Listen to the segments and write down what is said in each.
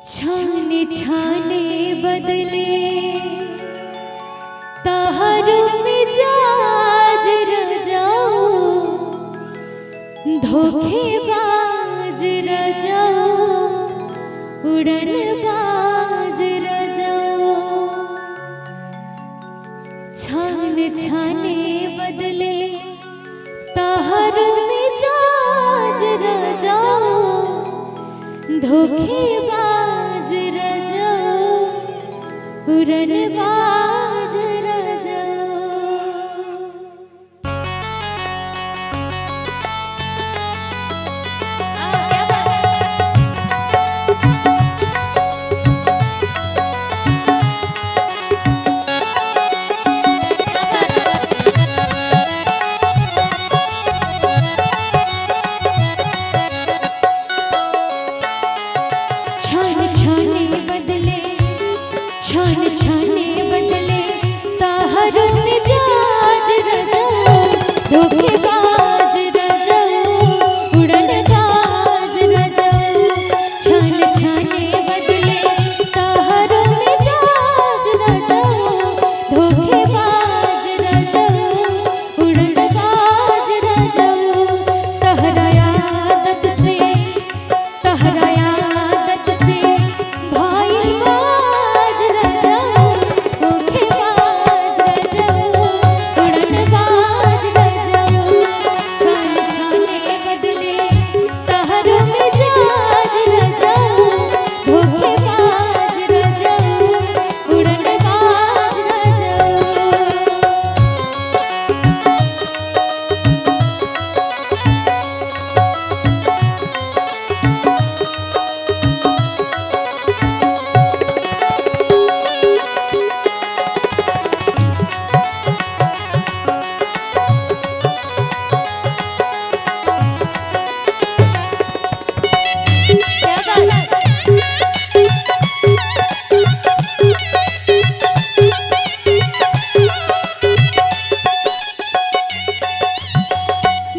छाने छाने बदले तहर मिजाज रजाओ, धोखेबाज रजाओ, उड़नबाज रजाओ। छाने छाने बदले तहर मिजाज रजाओ, धोखेबाज रजाओ, उड़नबाज रजाओ। छाने छाने बदले तहर मिजाज रजाओ, धोखेबाज रजाओ, उड़नबाज रजाओ। छाने छाने बदले तहर मिजाज रजाओ, धोखेबाज रजाओ, उड़नबाज रजाओ। तहरा आदत से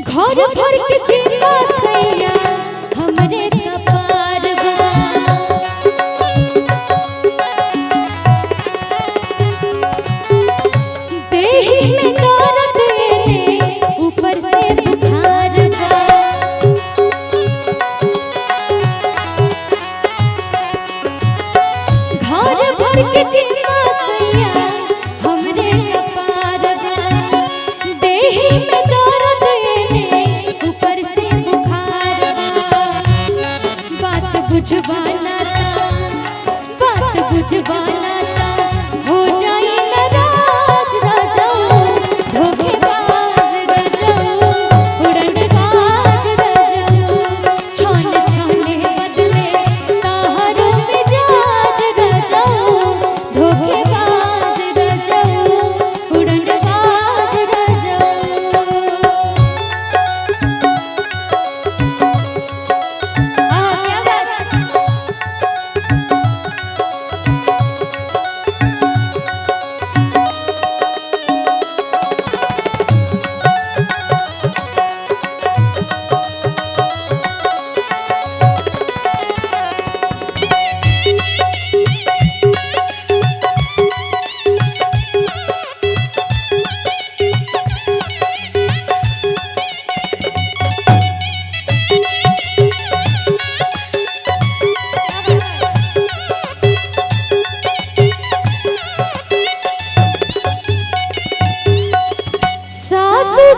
घर भर के जीवा सैया हमरे कपार बा। देहि में दर्द ने ऊपर से बुखार बा। घर भर के जीवा सैया हमरे कपार बा। देहि में दर्द बुझवाना था हो जाए नाराज रजाओ, धोखेबाज रजाओ, उड़नबाज रजाओ। छाने छाने बदले तहर मिजाज रजाओ, धोखेबाज रजाओ, उड़नबाज रजाओ।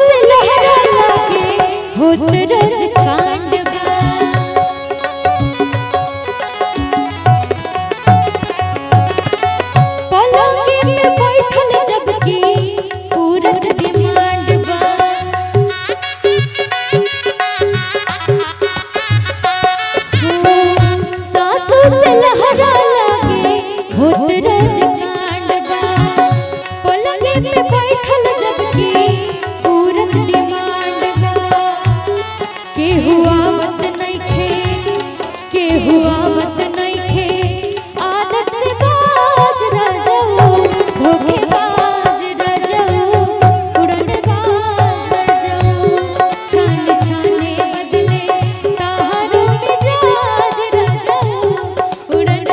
से लहरा लागे होत रोज कांड बा। पलंगी में बैठल जबकि पूरत डिमांड बा। सासू से लहरा लागे होत रोज कांड बा। पलंगी में बैठल जबकि हुआवत नइखे आदत से बाज रजाओ, धोखेबाज रजाओ, उड़नबाज रजाओ। छाने छाने बदले तहर मिजाज रजाओ, उड़न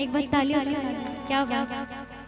एक बार तालियों के साथ क्या बात।